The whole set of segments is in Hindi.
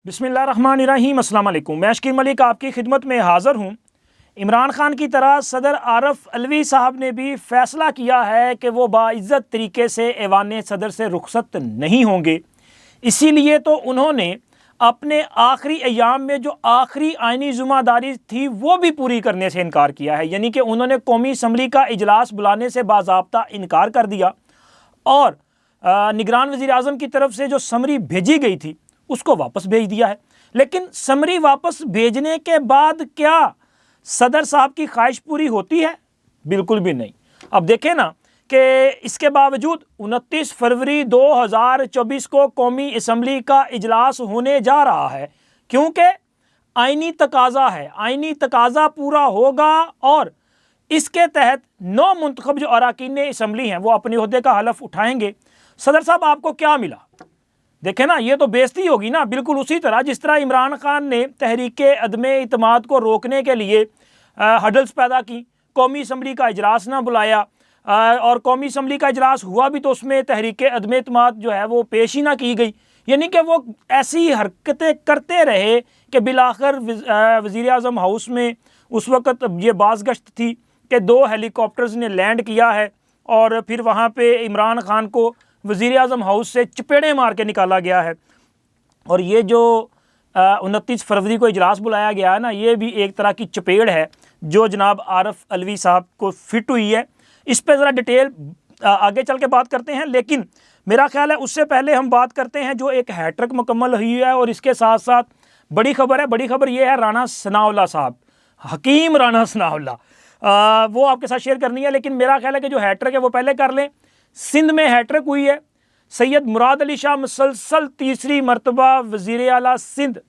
बिस्मिल्लाहिर्रहमानिर्रहीम। अस्सलाम वालेकुम। मैं शकील मलिक आपकी खिदमत में हाज़िर हूँ। इमरान खान की तरह सदर आरफ अलवी साहब ने भी फ़ैसला किया है कि वो बाइज़्ज़त तरीके से ऐवान सदर से रुखसत नहीं होंगे। इसीलिए तो उन्होंने अपने आखिरी अयाम में जो आखिरी आइनी ज़िम्मेदारी थी वो भी पूरी करने से इनकार किया है, यानी कि उन्होंने कौमी असम्बली का इजलास बुलाने से बाज़ाब्ता इनकार कर दिया और निगरान वज़ीर आज़म की तरफ से जो समरी भेजी गई थी उसको वापस भेज दिया है। लेकिन समरी वापस भेजने के बाद क्या सदर साहब की ख्वाहिश पूरी होती है? बिल्कुल भी नहीं। अब देखें ना कि इसके बावजूद 29 फरवरी 2024 को कौमी असम्बली का इजलास होने जा रहा है, क्योंकि आइनी तकाजा है, आइनी तकाजा पूरा होगा और इसके तहत 9 मुंतखब जो अरकान असम्बली हैं वो अपने ओहदे का हलफ उठाएंगे। सदर साहब आपको क्या मिला? देखें ना, ये तो बेइज्जती होगी ना। बिल्कुल उसी तरह जिस तरह इमरान खान ने तहरीक अदम इतमाद को रोकने के लिए हडल्स पैदा की, कौमी असम्बली का इजलास ना बुलाया और कौमी असम्बली का इजलास हुआ भी तो उसमें तहरीक अदम इतमाद जो है वो पेश ही ना की गई, यानी कि वो ऐसी हरकतें करते रहे कि बिलाखिर वज़ीर आज़म हाउस में उस वक़्त ये बाज़गश्त थी कि 2 हेलीकॉप्टर्स ने लैंड किया है और फिर वहाँ पे इमरान खान को वज़ीर आज़म हाउस से चपेड़े मार के निकाला गया है। और ये जो 29 फरवरी को इजलास बुलाया गया है ना, ये भी एक तरह की चपेड़ है जो जनाब आरफ अलवी साहब को फिट हुई है। इस पर ज़रा डिटेल आगे चल के बात करते हैं, लेकिन मेरा ख्याल है उससे पहले हम बात करते हैं जो एक हैट्रिक मुकम्मल हुई है और इसके साथ साथ बड़ी खबर है। बड़ी खबर ये है राना सनाउल्लाह साहब, हकीम राना सनाउल्लाह, वो आपके साथ शेयर करनी है। लेकिन मेरा ख्याल है कि जो हैट्रिक है वो पहले कर लें। सिंध में हैट्रिक हुई है। सैयद मुराद अली शाह मुसलसल तीसरी मरतबा वज़ीर आला सिंध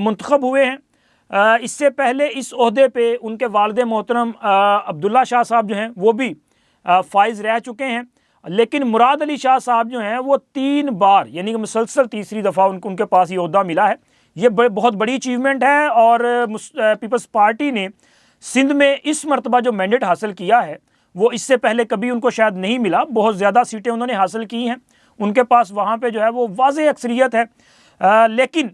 मुंतखब हुए हैं। इससे पहले इस ओहदे पे उनके वालिद मोहतरम अब्दुल्ला शाह साहब जो हैं वो भी फाइज रह चुके हैं। लेकिन मुराद अली शाह साहब जो हैं वो 3 बार यानी कि मुसलसल तीसरी दफ़ा उनके पास ये ओहदा मिला है। ये बहुत बड़ी अचीवमेंट है और पीपल्स पार्टी ने सिंध में इस मरतबा जो मैंडेट हासिल किया है वो इससे पहले कभी उनको शायद नहीं मिला। बहुत ज़्यादा सीटें उन्होंने हासिल की हैं, उनके पास वहाँ पे जो है वो वाज़ेह अक्सरियत है। लेकिन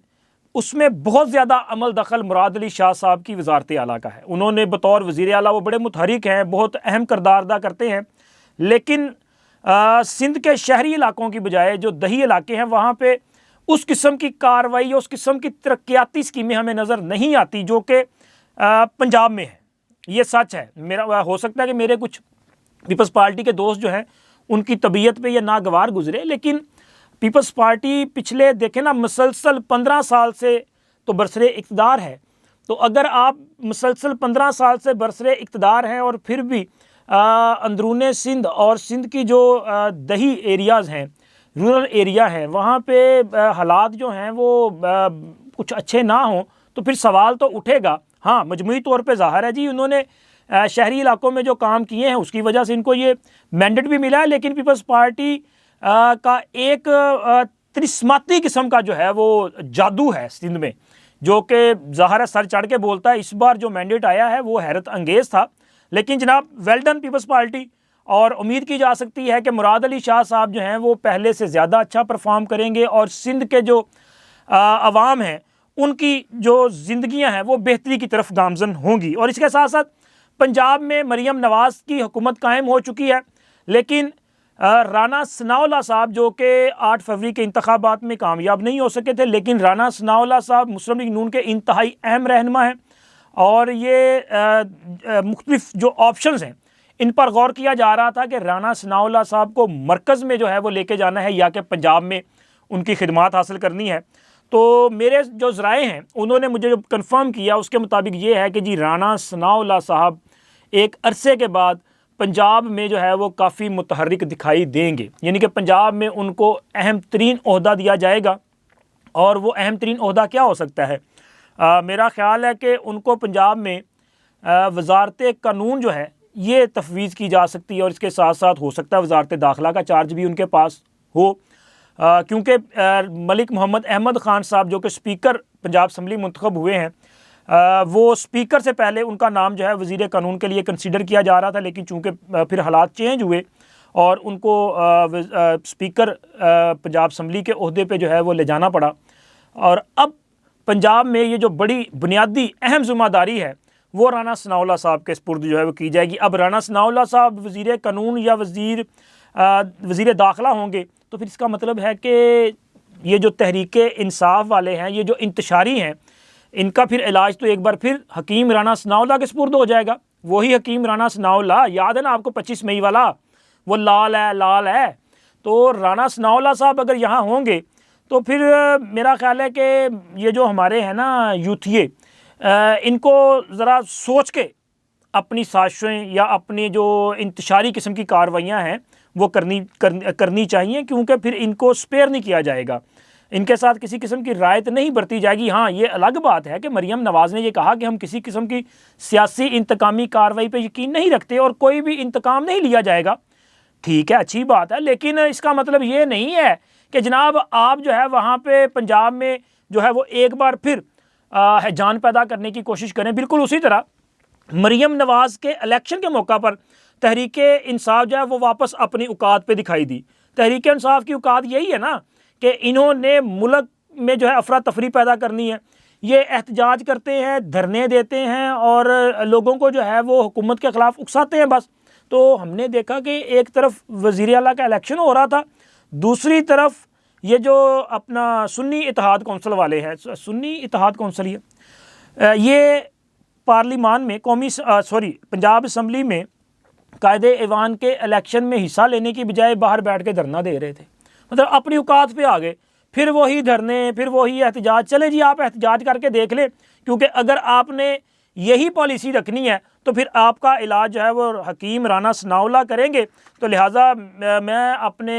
उसमें बहुत ज़्यादा अमल दखल मुराद अली शाह साहब की वज़ारत आला का है। उन्होंने बतौर वज़ीर आला वो बड़े मुतहरिक हैं, बहुत अहम किरदार अदा करते हैं। लेकिन सिंध के शहरी इलाकों की बजाय जो दही इलाके हैं वहाँ पर उस किस्म की कार्रवाई, उस किस्म की तरक्याती स्कीमें हमें नज़र नहीं आती जो कि पंजाब में है। ये सच है। मेरा हो सकता है कि मेरे कुछ पीपल्स पार्टी के दोस्त जो हैं उनकी तबीयत पे ये नागवार गुजरे, लेकिन पीपल्स पार्टी पिछले देखें ना मुसलसल 15 साल से तो बरसरे इक़्तिदार है। तो अगर आप मुसलसल 15 साल से बरसरे इक़्तिदार हैं और फिर भी अंदरूने सिंध और सिंध की जो दही एरियाज़ हैं, रूरल एरिया हैं, वहाँ पे हालात जो हैं वो कुछ अच्छे ना हों तो फिर सवाल तो उठेगा। हाँ, मजमूई तौर पे ज़ाहिर है जी उन्होंने शहरी इलाकों में जो काम किए हैं उसकी वजह से इनको ये मैंडेट भी मिला है। लेकिन पीपल्स पार्टी का एक त्रिस्माती किस्म का जो है वो जादू है सिंध में, जो कि ज़ाहिर है सर चढ़ के बोलता है। इस बार जो मैंडेट आया है वो हैरत अंगेज़ था। लेकिन जनाब वेल डन पीपल्स पार्टी, और उम्मीद की जा सकती है कि मुराद अली शाह साहब जो हैं वो पहले से ज़्यादा अच्छा परफॉर्म करेंगे और सिंध के जो अवाम हैं उनकी जो ज़िंदगियां हैं वो बेहतरी की तरफ गामज़न होंगी। और इसके साथ साथ पंजाब में मरियम नवाज़ की हुकूमत कायम हो चुकी है। लेकिन राना सनाउल्लाह साहब जो कि 8 फरवरी के इंतखाबात में कामयाब नहीं हो सके थे, लेकिन राना सनाउल्लाह साहब मुस्लिम लीग नून के इंतहाई अहम रहनुमा हैं और ये मुख्तलिफ जो ऑप्शंस हैं इन पर गौर किया जा रहा था कि राना सनाउल्लाह साहब को मरकज़ में जो है वो लेके जाना है या कि पंजाब में उनकी खिदमात हासिल करनी है। तो मेरे जो ज़राए हैं उन्होंने मुझे जो कन्फर्म किया उसके मुताबिक ये है कि जी राना सनाउल्लाह साहब एक अरसे के बाद पंजाब में जो है वो काफ़ी मुतहर्रिक दिखाई देंगे, यानी कि पंजाब में उनको अहम तरीन ओहदा दिया जाएगा। और वो अहम तरीन ओहदा क्या हो सकता है? मेरा ख़्याल है कि उनको पंजाब में वज़ारत कानून जो है ये तफवीज़ की जा सकती है और इसके साथ साथ हो सकता है वज़ारत दाखिला का चार्ज भी उनके पास हो, क्योंकि मलिक मोहम्मद अहमद ख़ान साहब जो कि स्पीकर पंजाब असम्बली मुंतखब हुए हैं, वो स्पीकर से पहले उनका नाम जो है वज़ीर कानून के लिए कंसीडर किया जा रहा था। लेकिन चूँकि फिर हालात चेंज हुए और उनको स्पीकर पंजाब असम्बली के ओहदे पे जो है वो ले जाना पड़ा। और अब पंजाब में ये जो बड़ी बुनियादी अहम ज़िम्मेदारी है वो राना सनाउल्लाह साहब के स्पुर्द जो है वो की जाएगी। अब राना सनाउल्लाह साहब वज़ीर कानून या वज़ीर दाखिला होंगे तो फिर इसका मतलब है कि ये जो तहरीक इंसाफ वाले हैं, ये जो इंतशारी हैं, इनका फिर इलाज तो एक बार फिर हकीम राना सनाउल्लाह के स्पुर्द हो जाएगा। वही हकीम राना सनाउल्लाह, याद है ना आपको 25 मई वाला, वो लाल है। तो राना सनाउल्लाह साहब अगर यहाँ होंगे तो फिर मेरा ख्याल है कि ये जो हमारे हैं ना यूथिये, इनको ज़रा सोच के अपनी साजिशें या अपनी जो इंतशारी किस्म की कार्रवाइयाँ हैं वो करनी चाहिए, क्योंकि फिर इनको स्पेयर नहीं किया जाएगा, इनके साथ किसी किस्म की रायत नहीं बरती जाएगी। हाँ, ये अलग बात है कि मरियम नवाज़ ने ये कहा कि हम किसी किस्म की सियासी इंतकामी कार्रवाई पे यकीन नहीं रखते और कोई भी इंतकाम नहीं लिया जाएगा। ठीक है, अच्छी बात है, लेकिन इसका मतलब ये नहीं है कि जनाब आप जो है वहाँ पे पंजाब में जो है वो एक बार फिर जान पैदा करने की कोशिश करें। बिल्कुल उसी तरह मरियम नवाज़ के इलेक्शन के मौका पर तहरीक इंसाफ जो है वो वापस अपनी औकात पे दिखाई दी। तहरीक इंसाफ की औकात यही है ना कि इन्होंने मुल्क में जो है अफरा तफरी पैदा करनी है। ये एहतजाज करते हैं, धरने देते हैं और लोगों को जो है वो हुकूमत के ख़िलाफ़ उकसाते हैं बस। तो हमने देखा कि एक तरफ वज़ीर आला का इलेक्शन हो रहा था, दूसरी तरफ ये जो अपना सुन्नी इत्तेहाद कौंसिल वाले हैं, सुन्नी इत्तेहाद कौंसिल ये पार्लिमान में पंजाब असम्बली में कायदे ऐवान के इलेक्शन में हिस्सा लेने की बजाय बाहर बैठ के धरना दे रहे थे। मतलब अपनी औकात पे आ गए, फिर वही धरने, फिर वही एहतजाज। चले जी, आप एहतजाज करके देख लें, क्योंकि अगर आपने यही पॉलिसी रखनी है तो फिर आपका इलाज जो है वो हकीम राना सनाउल्लाह करेंगे। तो लिहाजा मैं अपने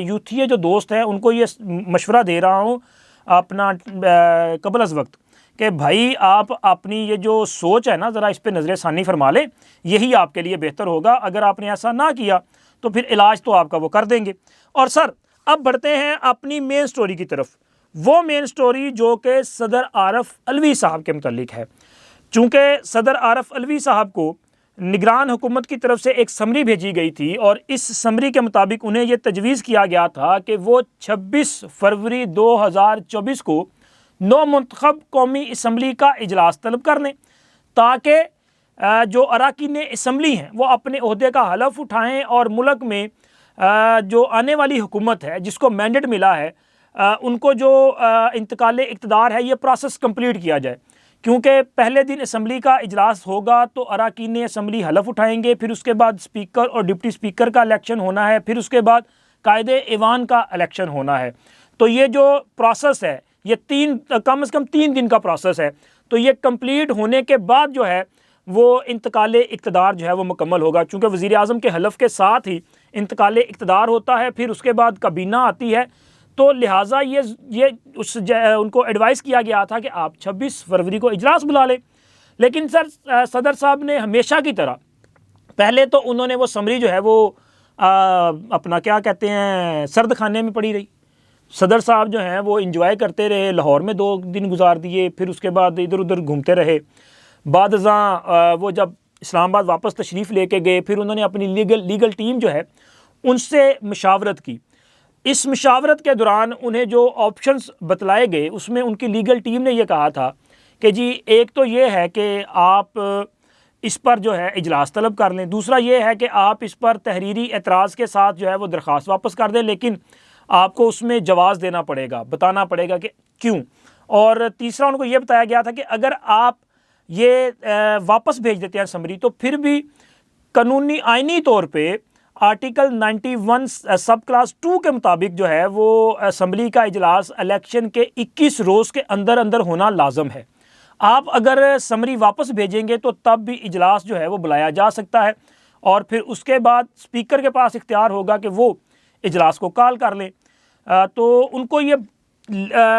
यूथिये जो दोस्त हैं उनको ये मशवरा दे रहा हूँ अपना कबल अज़ वक्त कि भाई आप अपनी ये जो सोच है ना ज़रा इस पर नज़र षानी फरमा लें, यही आपके लिए बेहतर होगा। अगर आपने ऐसा ना किया तो फिर इलाज तो आपका वो कर देंगे। और सर अब बढ़ते हैं अपनी मेन स्टोरी की तरफ, वो मेन स्टोरी जो कि सदर आरफ अलवी साहब के मुतल्लिक है। चूँकि सदर आरफ अलवी साहब को निगरान हुकूमत की तरफ से एक समरी भेजी गई थी और इस समरी के मुताबिक उन्हें यह तजवीज़ किया गया था कि वो 26 फरवरी 2024 को नौमुंतखब कौमी असम्बली का इजलास तलब कर लें, ताकि जो अरकान असम्बली हैं वो अपने ओहदे का हलफ उठाएँ और मुल्क में जो आने वाली हुकूमत है जिसको मैंडेट मिला है उनको जो इंतकाल इक़्तिदार है ये प्रोसेस कंप्लीट किया जाए। क्योंकि पहले दिन असम्बली का इजलास होगा तो अरकान असम्बली हलफ उठाएंगे, फिर उसके बाद स्पीकर और डिप्टी स्पीकर का इलेक्शन होना है, फिर उसके बाद कायदे ऐवान का इलेक्शन होना है। तो ये जो प्रोसेस है ये कम से कम 3 दिन का प्रोसेस है। तो ये कंप्लीट होने के बाद जो है वो इंतकाल इक़्तिदार जो है वो मुकम्मल होगा। चूँकि वज़ीर आज़म के हलफ के साथ ही इंतकाल इक़्तिदार होता है, फिर उसके बाद काबीना आती है। तो लिहाजा ये उनको एडवाइस किया गया था कि आप 26 फरवरी को इजलास बुला लें। लेकिन सर सदर साहब ने हमेशा की तरह पहले तो उन्होंने वो समरी जो है वो अपना क्या कहते हैं सर्द खाने में पड़ी रही। सदर साहब जो हैं वो इंजॉय करते रहे, लाहौर में 2 दिन गुजार दिए, फिर उसके बाद इधर उधर घूमते रहे। बाद वो जब इस्लामाबाद वापस तशरीफ़ लेके गए, फिर उन्होंने अपनी लीगल टीम जो है उनसे मशावरत की। इस मशावरत के दौरान उन्हें जो ऑप्शंस बतलाए गए उसमें उनकी लीगल टीम ने यह कहा था कि जी एक तो ये है कि आप इस पर जो है इजलास तलब कर लें, दूसरा ये है कि आप इस पर तहरीरी एतराज़ के साथ जो है वो दरख्वास्त वापस कर दें, लेकिन आपको उसमें जवाज़ देना पड़ेगा, बताना पड़ेगा कि क्यों। और तीसरा उनको ये बताया गया था कि अगर आप ये वापस भेज देते हैं समरी तो फिर भी कानूनी आइनी तौर पे आर्टिकल 91 सब क्लास 2 के मुताबिक जो है वो असम्बली का इजलास इलेक्शन के 21 रोज़ के अंदर अंदर होना लाजम है। आप अगर समरी वापस भेजेंगे तो तब भी इजलास जो है वो बुलाया जा सकता है और फिर उसके बाद स्पीकर के पास इख्तियार होगा कि वो इजलास को कॉल कर लें। तो उनको ये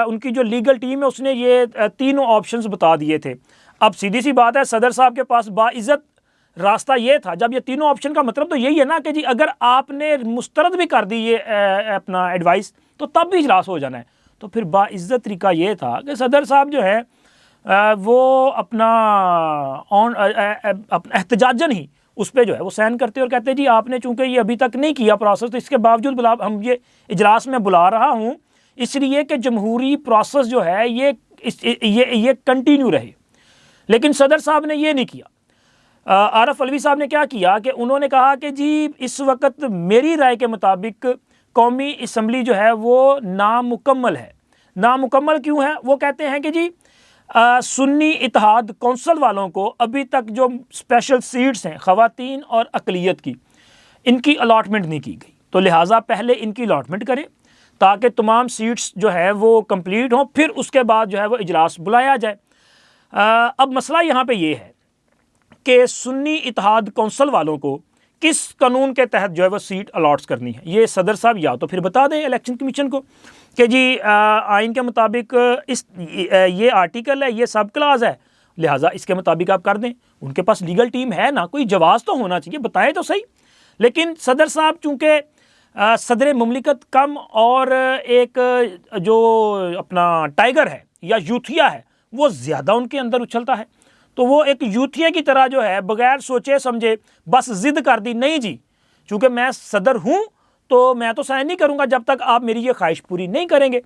उनकी जो लीगल टीम है उसने ये तीनों ऑप्शंस बता दिए थे। अब सीधी सी बात है, सदर साहब के पास बाइज़्ज़त रास्ता ये था, जब ये तीनों ऑप्शन का मतलब तो यही है ना कि जी अगर आपने मुस्तरद भी कर दी ये अपना एडवाइस तो तब भी इजलास हो जाना है। तो फिर बाइज़्ज़त तरीका ये था कि सदर साहब जो है वो अपना एहतजाजन ही उस पर जो है वो साइन करते और कहते जी आपने चूँकि ये अभी तक नहीं किया प्रोसेस तो इसके बावजूद हम ये इजलास में बुला रहा हूँ, इसलिए कि जमहूरी प्रोसेस जो है ये कंटिन्यू रहे। लेकिन सदर साहब ने ये नहीं किया। आरफ अलवी साहब ने क्या किया कि उन्होंने कहा कि जी इस वक्त मेरी राय के मुताबिक कौमी असम्बली जो है वो नामुकम्मल है। नामुकम्मल क्यों है? वो कहते हैं कि जी सुन्नी इत्तेहाद कौंसल वालों को अभी तक जो स्पेशल सीट्स हैं ख़वातीन और अक़लियत की, इनकी अलॉटमेंट नहीं की गई, तो लिहाजा पहले इनकी अलॉटमेंट करें ताकि तमाम सीट्स जो है वो कंप्लीट हों, फिर उसके बाद जो है वो इजलास बुलाया जाए। अब मसला यहाँ पे ये है कि सुन्नी इत्तेहाद कौंसल वालों को किस कानून के तहत जो है वो सीट अलॉट्स करनी है। ये सदर साहब या तो फिर बता दें इलेक्शन कमीशन को कि जी आइन के मुताबिक ये आर्टिकल है, ये सब क्लास है, लिहाजा इसके मुताबिक आप कर दें। उनके पास लीगल टीम है ना, कोई जवाब तो होना चाहिए, बताएं तो सही। लेकिन सदर साहब चूँकि सदर मुमलिकत कम और एक जो अपना टाइगर है या यूथिया है वो ज़्यादा उनके अंदर उछलता है, तो वो एक यूथिया की तरह जो है बगैर सोचे समझे बस ज़िद कर दी, नहीं जी चूँकि मैं सदर हूँ तो मैं तो साइन नहीं करूँगा जब तक आप मेरी ये ख्वाहिश पूरी नहीं करेंगे।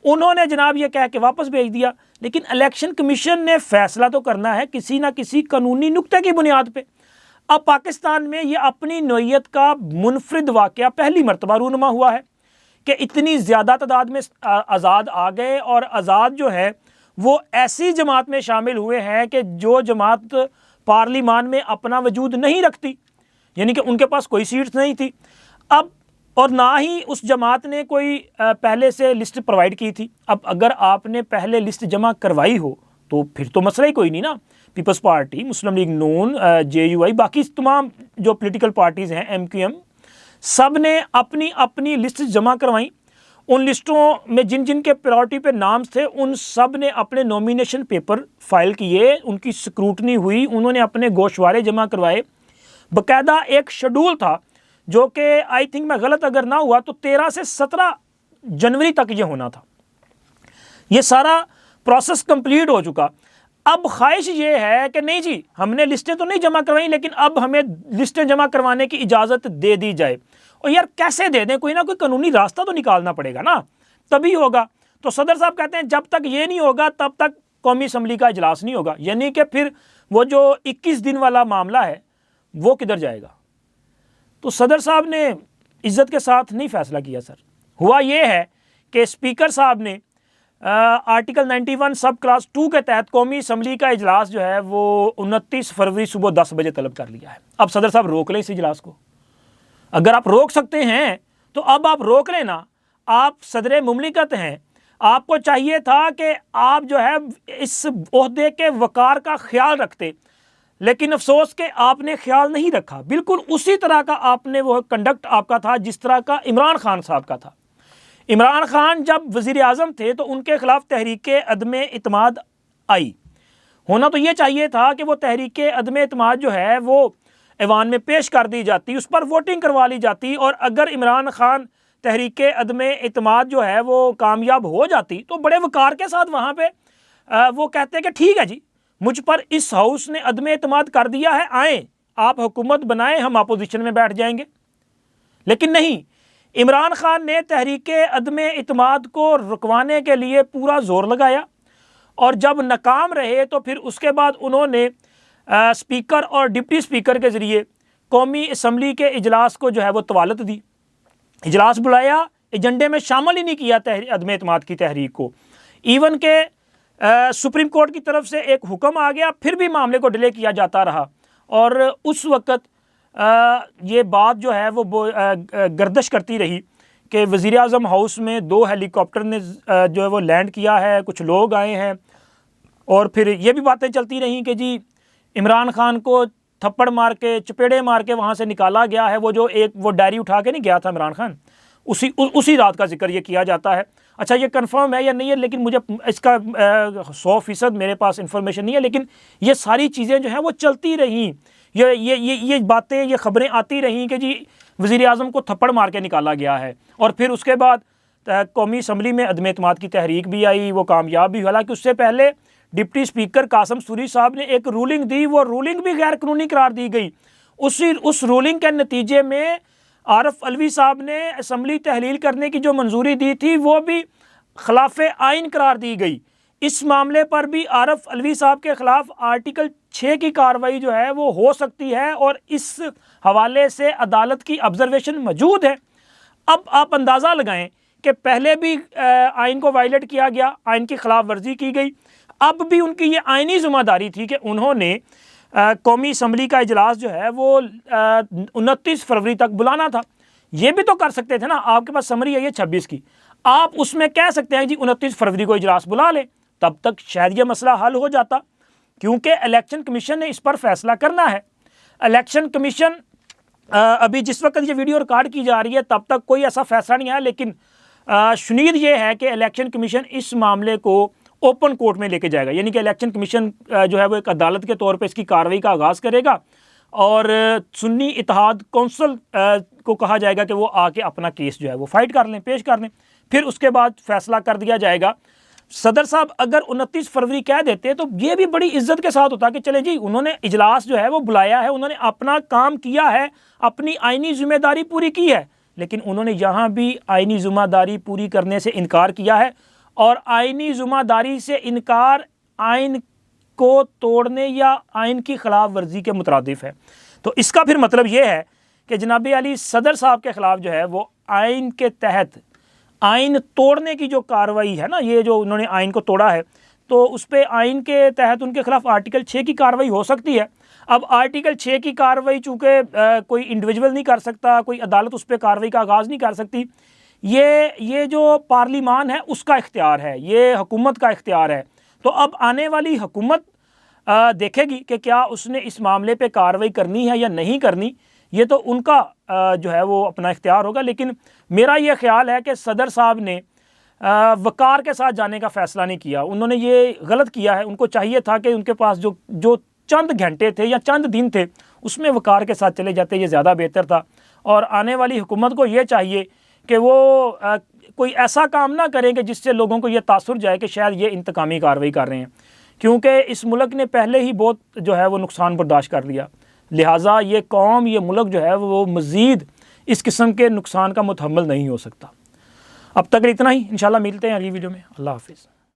उन्होंने जनाब ये कह के वापस भेज दिया। लेकिन इलेक्शन कमीशन ने फैसला तो करना है किसी ना किसी कानूनी नुक्ते की बुनियाद पे। अब पाकिस्तान में ये अपनी नौइयत का मुनफरिद वाक़या पहली मरतबा रूनुमा हुआ है कि इतनी ज़्यादा तादाद में आज़ाद आ गए, और आज़ाद जो है वो ऐसी जमात में शामिल हुए हैं कि जो जमात पार्लिमान में अपना वजूद नहीं रखती, यानी कि उनके पास कोई सीट्स नहीं थी। अब और ना ही उस जमात ने कोई पहले से लिस्ट प्रोवाइड की थी। अब अगर आपने पहले लिस्ट जमा करवाई हो तो फिर तो मसला ही कोई नहीं ना। पीपल्स पार्टी, मुस्लिम लीग नून, JUI, बाकी तमाम जो पॉलिटिकल पार्टीज़ हैं, MQM, सब ने अपनी अपनी लिस्ट जमा करवाई। उन लिस्टों में जिन जिन के प्रायोरिटी पे नाम थे उन सब ने अपने नॉमिनेशन पेपर फाइल किए, उनकी स्क्रूटनी हुई, उन्होंने अपने गोशवारे जमा करवाए। बाकायदा एक शेड्यूल था जो कि आई थिंक मैं गलत अगर ना हुआ तो 13 से 17 जनवरी तक ये होना था। ये सारा प्रोसेस कंप्लीट हो चुका। अब ख्वाहिश ये है कि नहीं जी हमने लिस्टें तो नहीं जमा करवाई, लेकिन अब हमें लिस्टें जमा करवाने की इजाज़त दे दी जाए। और यार कैसे दे दें? कोई ना कोई कानूनी रास्ता तो निकालना पड़ेगा ना, तभी होगा। तो सदर साहब कहते हैं जब तक ये नहीं होगा तब तक कौमी असम्बली का इजलास नहीं होगा, यानी कि फिर वो जो 21 दिन वाला मामला है वो किधर जाएगा। तो सदर साहब ने इज्जत के साथ नहीं फैसला किया सर। हुआ ये है कि स्पीकर साहब ने आर्टिकल 91 सब क्लास 2 के तहत कौमी असम्बली का इजलास जो है वो 29 फरवरी सुबह 10 बजे तलब कर लिया है। अब सदर साहब रोक लें इस इजलास को। अगर आप रोक सकते हैं तो अब आप रोक लेना। आप सदर मुमलिकत हैं, आपको चाहिए था कि आप जो है इस ओहदे के वकार का ख्याल रखते, लेकिन अफसोस के आपने ख्याल नहीं रखा। बिल्कुल उसी तरह का आपने वो कंडक्ट आपका था जिस तरह का इमरान खान साहब का था। इमरान खान जब वज़ीर आज़म थे तो उनके ख़िलाफ़ तहरीक अदम इत्माद आई। होना तो ये चाहिए था कि वो तहरीक अदम इत्माद जो है वो ऐवान में पेश कर दी जाती, उस पर वोटिंग करवा ली जाती, और अगर इमरान खान तहरीक अदम इत्माद जो है वो कामयाब हो जाती तो बड़े वकार के साथ वहाँ पे वो कहते कि ठीक है जी मुझ पर इस हाउस ने अदम इत्माद कर दिया है, आएँ आप हुकूमत बनाएं, हम अपोजिशन में बैठ जाएंगे। लेकिन नहीं, इमरान खान ने तहरीक अदम इत्माद को रुकवाने के लिए पूरा जोर लगाया, और जब नाकाम रहे तो फिर उसके बाद उन्होंने स्पीकर और डिप्टी स्पीकर के ज़रिए कौमी असम्बली के इजलास को जो है वो तवालत दी। इजलास बुलाया, एजेंडे में शामिल ही नहीं किया अदम इत्माद की तहरीक को। इवन के सुप्रीम कोर्ट की तरफ से एक हुक्म आ गया, फिर भी मामले को डिले किया जाता रहा। और उस वक़्त ये बात जो है वो गर्दिश करती रही कि वज़ीर आज़म हाउस में 2 हेलीकॉप्टर ने जो है वो लैंड किया है, कुछ लोग आए हैं, और फिर ये भी बातें चलती रहीं कि जी इमरान खान को थप्पड़ मार के चपेड़े मार के वहाँ से निकाला गया है। वो जो एक वो डायरी उठा के नहीं गया था इमरान खान, उसी रात का जिक्र ये किया जाता है। अच्छा ये कंफर्म है या नहीं है, लेकिन मुझे इसका 100% मेरे पास इंफॉर्मेशन नहीं है, लेकिन ये सारी चीज़ें जो हैं वो चलती रहीं। ये बातें, ये खबरें आती रहीं कि जी वज़ीर आज़म को थप्पड़ मार के निकाला गया है। और फिर उसके बाद कौमी असम्बली में अदम इत्माद की तहरीक भी आई, वो कामयाब भी हुई। हालांकि उससे पहले डिप्टी स्पीकर कासम सूरी साहब ने एक रूलिंग दी, वो रूलिंग भी गैर कानूनी करार दी गई। उस रूलिंग के नतीजे में आरफ अलवी साहब ने असम्बली तहलील करने की जो मंजूरी दी थी वो भी खिलाफ आइन करार दी गई। इस मामले पर भी आरफ अलवी साहब के खिलाफ आर्टिकल 6 की कार्रवाई जो है वो हो सकती है और इस हवाले से अदालत की ऑब्जर्वेशन मौजूद है। अब आप अंदाज़ा लगाएं कि पहले भी आइन को वायलेट किया गया, आइन की खिलाफ वर्जी की गई, अब भी उनकी ये आइनी ज़िम्मेदारी थी कि उन्होंने कौमी असम्बली का इजलास जो है वो 29 फरवरी तक बुलाना था। ये भी तो कर सकते थे ना, आपके पास समरी है ये 26 की, आप उसमें कह सकते हैं जी 29 फरवरी को इजलास बुला लें, तब तक शायद ये मसला हल हो जाता, क्योंकि इलेक्शन कमीशन ने इस पर फैसला करना है। इलेक्शन कमीशन अभी जिस वक्त ये वीडियो रिकॉर्ड की जा रही है तब तक कोई ऐसा फैसला नहीं आया, लेकिन शुनीद ये है कि इलेक्शन कमीशन इस मामले को ओपन कोर्ट में लेके जाएगा, यानी कि इलेक्शन कमीशन जो है वो एक अदालत के तौर पे इसकी कार्रवाई का आगाज़ करेगा और सुन्नी इत्तेहाद कौंसिल को कहा जाएगा कि वो आके अपना केस जो है वो फाइट कर लें, पेश कर लें, फिर उसके बाद फैसला कर दिया जाएगा। सदर साहब अगर 29 फरवरी कह देते तो ये भी बड़ी इज्जत के साथ होता कि चले जी उन्होंने इजलास जो है वो बुलाया है, उन्होंने अपना काम किया है, अपनी आइनी जिम्मेदारी पूरी की है, लेकिन उन्होंने यहाँ भी आइनी जिम्मेदारी पूरी करने से इनकार किया है और आइनी जिम्मेदारी से इनकार आइन को तोड़ने या आइन की खिलाफ वर्जी के मुतरादिफ है। तो इसका फिर मतलब ये है कि जनाब अली सदर साहब के ख़िलाफ़ जो है वो आइन के तहत आइन तोड़ने की जो कार्रवाई है ना, ये जो उन्होंने आइन को तोड़ा है तो उस पर आइन के तहत उनके खिलाफ आर्टिकल 6 की कार्रवाई हो सकती है। अब आर्टिकल 6 की कार्रवाई चूँकि कोई इंडिविजुअल नहीं कर सकता, कोई अदालत उस पर कार्रवाई का आगाज़ नहीं कर सकती, ये जो पार्लिमान है उसका इख्तियार है, ये हुकूमत का इख्तियार है। तो अब आने वाली हुकूमत देखेगी कि क्या उसने इस मामले पे कार्रवाई करनी है या नहीं करनी, ये तो उनका जो है वो अपना इख्तियार होगा। लेकिन मेरा ये ख्याल है कि सदर साहब ने वकार के साथ जाने का फ़ैसला नहीं किया, उन्होंने ये गलत किया है। उनको चाहिए था कि उनके पास जो चंद घंटे थे या चंद दिन थे उसमें वकार के साथ चले जाते, ये ज़्यादा बेहतर था। और आने वाली हुकूमत को ये चाहिए कि वो कोई ऐसा काम ना करें कि जिससे लोगों को ये तासुर जाए कि शायद ये इंतकामी कार्रवाई कर रहे हैं, क्योंकि इस मुल्क ने पहले ही बहुत जो है वो नुकसान बर्दाश्त कर लिया। लिहाजा ये कौम, ये मुल्क जो है वो मज़ीद इस किस्म के नुकसान का मुतहम्मिल नहीं हो सकता। अब तक इतना ही, इंशाल्लाह मिलते हैं अगली वीडियो में। अल्लाह हाफिज़।